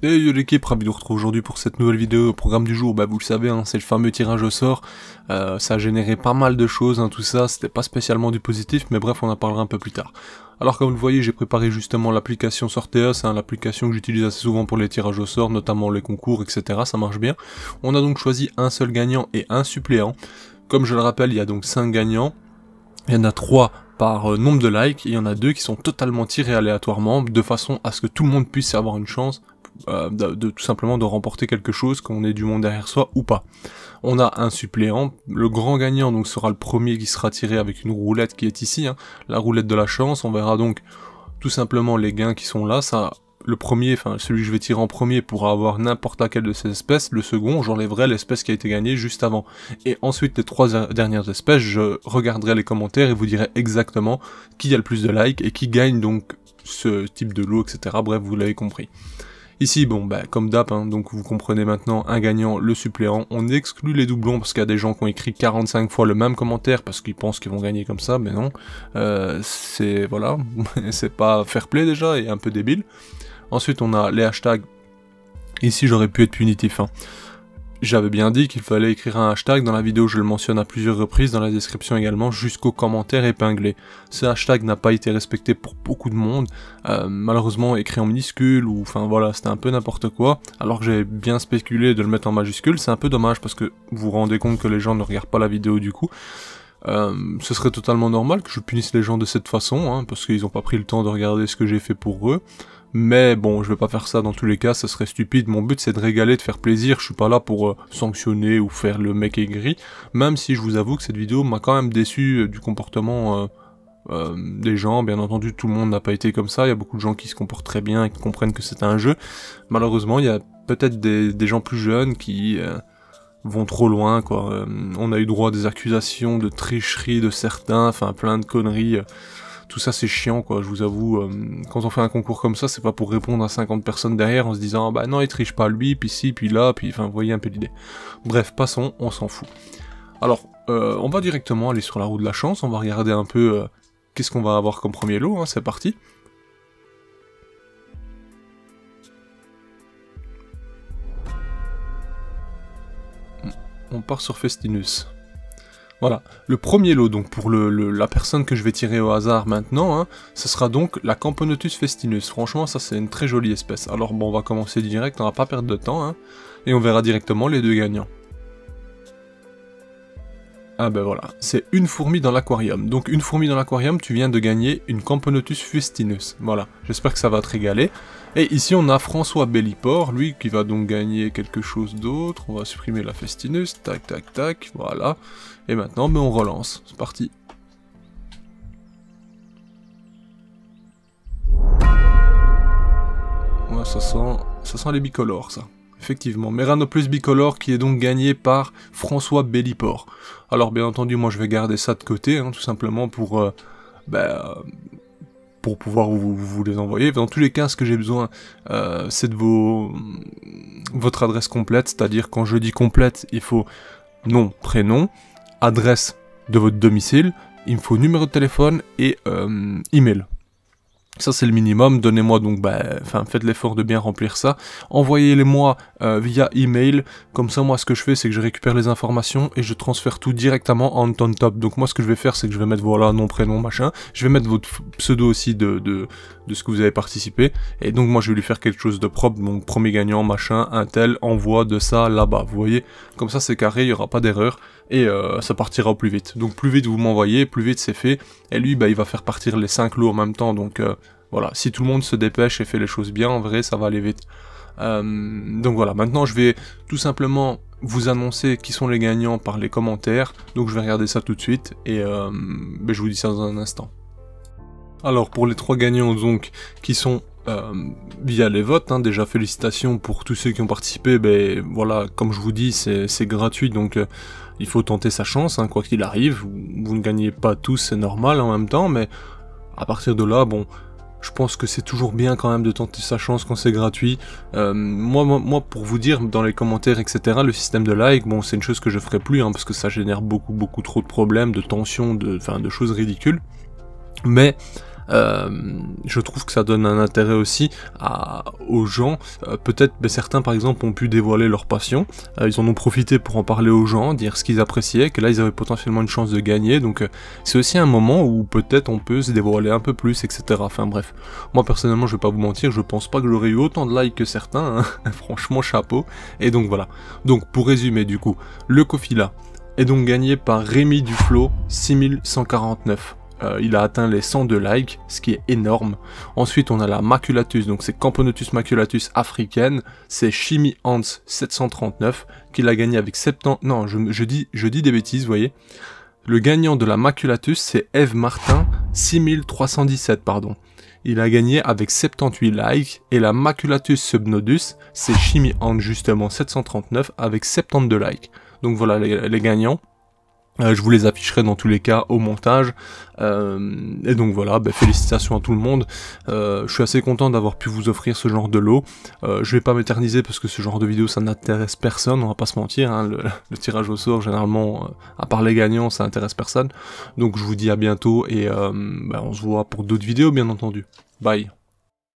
Et yo l'équipe, ravi de vous retrouver aujourd'hui pour cette nouvelle vidéo. Au programme du jour, vous le savez, hein, c'est le fameux tirage au sort. Ça a généré pas mal de choses, hein, tout ça, c'était pas spécialement du positif, mais bref, on en parlera un peu plus tard. Alors comme vous le voyez, j'ai préparé justement l'application Sortea, c'est l'application que j'utilise assez souvent pour les tirages au sort, notamment les concours, etc. Ça marche bien. On a donc choisi un seul gagnant et un suppléant. Comme je le rappelle, il y a donc 5 gagnants. Il y en a 3 par nombre de likes, et il y en a 2 qui sont totalement tirés aléatoirement, de façon à ce que tout le monde puisse avoir une chance de tout simplement de remporter quelque chose, qu'on ait du monde derrière soi ou pas. On a un suppléant, le grand gagnant donc sera le premier qui sera tiré avec une roulette qui est ici, hein, la roulette de la chance. On verra donc tout simplement les gains qui sont là. Ça, le premier, enfin celui que je vais tirer en premier pourra avoir n'importe laquelle de ces espèces, le second j'enlèverai l'espèce qui a été gagnée juste avant. Et ensuite les 3 dernières espèces, je regarderai les commentaires et vous dirai exactement qui a le plus de likes et qui gagne donc ce type de lot, etc. Bref, vous l'avez compris. Ici, bon, comme d'hab, hein, donc vous comprenez maintenant, un gagnant, le suppléant. On exclut les doublons parce qu'il y a des gens qui ont écrit 45 fois le même commentaire parce qu'ils pensent qu'ils vont gagner comme ça, mais non. C'est, voilà, c'est pas fair play déjà et un peu débile. Ensuite, on a les hashtags. Ici, j'aurais pu être punitif, hein. J'avais bien dit qu'il fallait écrire un hashtag, dans la vidéo je le mentionne à plusieurs reprises, dans la description également, jusqu'au commentaire épinglé. Ce hashtag n'a pas été respecté pour beaucoup de monde, malheureusement écrit en minuscule, ou enfin voilà, c'était un peu n'importe quoi, alors que j'avais bien spéculé de le mettre en majuscule. C'est un peu dommage parce que vous vous rendez compte que les gens ne regardent pas la vidéo du coup. Ce serait totalement normal que je punisse les gens de cette façon, hein, parce qu'ils n'ont pas pris le temps de regarder ce que j'ai fait pour eux. Mais bon, je vais pas faire ça dans tous les cas, ça serait stupide. Mon but c'est de régaler, de faire plaisir, je suis pas là pour sanctionner ou faire le mec aigri, même si je vous avoue que cette vidéo m'a quand même déçu du comportement des gens. Bien entendu, tout le monde n'a pas été comme ça, il y a beaucoup de gens qui se comportent très bien et qui comprennent que c'est un jeu. Malheureusement, il y a peut-être des gens plus jeunes qui vont trop loin, quoi. On a eu droit à des accusations de tricherie de certains, enfin plein de conneries. Tout ça c'est chiant, quoi, je vous avoue. Quand on fait un concours comme ça, c'est pas pour répondre à 50 personnes derrière en se disant bah non il triche pas lui, puis ci, puis là, puis enfin vous voyez un peu l'idée. Bref, passons, on s'en fout. Alors, on va directement aller sur la roue de la chance, on va regarder un peu qu'est-ce qu'on va avoir comme premier lot, hein, c'est parti. On part sur Festinus. Voilà, le premier lot, donc pour la personne que je vais tirer au hasard maintenant, hein, ce sera donc la Camponotus festinus. Franchement, ça c'est une très jolie espèce. Alors bon, on va commencer direct, on va pas perdre de temps, hein, et on verra directement les 2 gagnants. Ah ben voilà, c'est une fourmi dans l'aquarium. Donc une fourmi dans l'aquarium, tu viens de gagner une Camponotus festinus. Voilà, j'espère que ça va te régaler. Et ici on a François Belliport, lui qui va donc gagner quelque chose d'autre. On va supprimer la festinus, tac tac tac, voilà. Et maintenant on relance, c'est parti. Ouais, ça sent les bicolores ça. Effectivement, Meranoplus bicolore qui est donc gagné par François Belliport. Alors bien entendu, moi je vais garder ça de côté, hein, tout simplement pour pouvoir vous les envoyer. Dans tous les cas, ce que j'ai besoin, c'est de votre adresse complète, c'est-à-dire quand je dis complète, il faut nom, prénom, adresse de votre domicile, il me faut numéro de téléphone et email. Ça c'est le minimum, donnez-moi donc, faites l'effort de bien remplir ça, envoyez-les-moi via email, comme ça moi ce que je fais c'est que je récupère les informations et je transfère tout directement en on top. Donc moi ce que je vais faire c'est que je vais mettre voilà nom, prénom, machin, je vais mettre votre pseudo aussi de ce que vous avez participé, et donc moi je vais lui faire quelque chose de propre, donc premier gagnant, machin, un tel, envoie de ça là-bas, vous voyez, comme ça c'est carré, il n'y aura pas d'erreur, et ça partira au plus vite. Donc plus vite vous m'envoyez, plus vite c'est fait, et lui il va faire partir les 5 lots en même temps, donc voilà, si tout le monde se dépêche et fait les choses bien, en vrai ça va aller vite. Donc voilà, maintenant je vais tout simplement vous annoncer qui sont les gagnants par les commentaires, donc je vais regarder ça tout de suite, et je vous dis ça dans un instant. Alors pour les 3 gagnants donc, qui sont via les votes, hein, déjà félicitations pour tous ceux qui ont participé, voilà, comme je vous dis, c'est gratuit, donc il faut tenter sa chance, hein, quoi qu'il arrive, vous ne gagnez pas tous, c'est normal en même temps, mais à partir de là, bon, je pense que c'est toujours bien quand même de tenter sa chance quand c'est gratuit. Moi, pour vous dire, dans les commentaires, etc., le système de like, bon, c'est une chose que je ferai plus, hein, parce que ça génère beaucoup trop de problèmes, de tensions, de choses ridicules. Mais je trouve que ça donne un intérêt aussi aux gens. Peut-être certains par exemple ont pu dévoiler leur passion, ils en ont profité pour en parler aux gens, dire ce qu'ils appréciaient, que là ils avaient potentiellement une chance de gagner, donc c'est aussi un moment où peut-être on peut se dévoiler un peu plus, etc. Enfin bref, moi personnellement je vais pas vous mentir, je pense pas que j'aurais eu autant de likes que certains, hein. Franchement chapeau, et donc voilà. Donc pour résumer du coup, le Ko-Fi là est donc gagné par Rémi Duflo, 6149. Il a atteint les 102 likes, ce qui est énorme. Ensuite, on a la Maculatus, donc c'est Camponotus maculatus africaine, c'est Chimie Hans 739, qui l'a gagné avec 70... Non, je dis des bêtises, vous voyez. Le gagnant de la Maculatus, c'est Eve Martin, 6317, pardon. Il a gagné avec 78 likes, et la Maculatus subnodus, c'est Chimie Hans justement 739, avec 72 likes. Donc voilà les gagnants. Je vous les afficherai dans tous les cas au montage. Et donc voilà, félicitations à tout le monde. Je suis assez content d'avoir pu vous offrir ce genre de lot. Je vais pas m'éterniser parce que ce genre de vidéo ça n'intéresse personne, on va pas se mentir. Hein, le tirage au sort généralement, à part les gagnants, ça intéresse personne. Donc je vous dis à bientôt et on se voit pour d'autres vidéos bien entendu. Bye.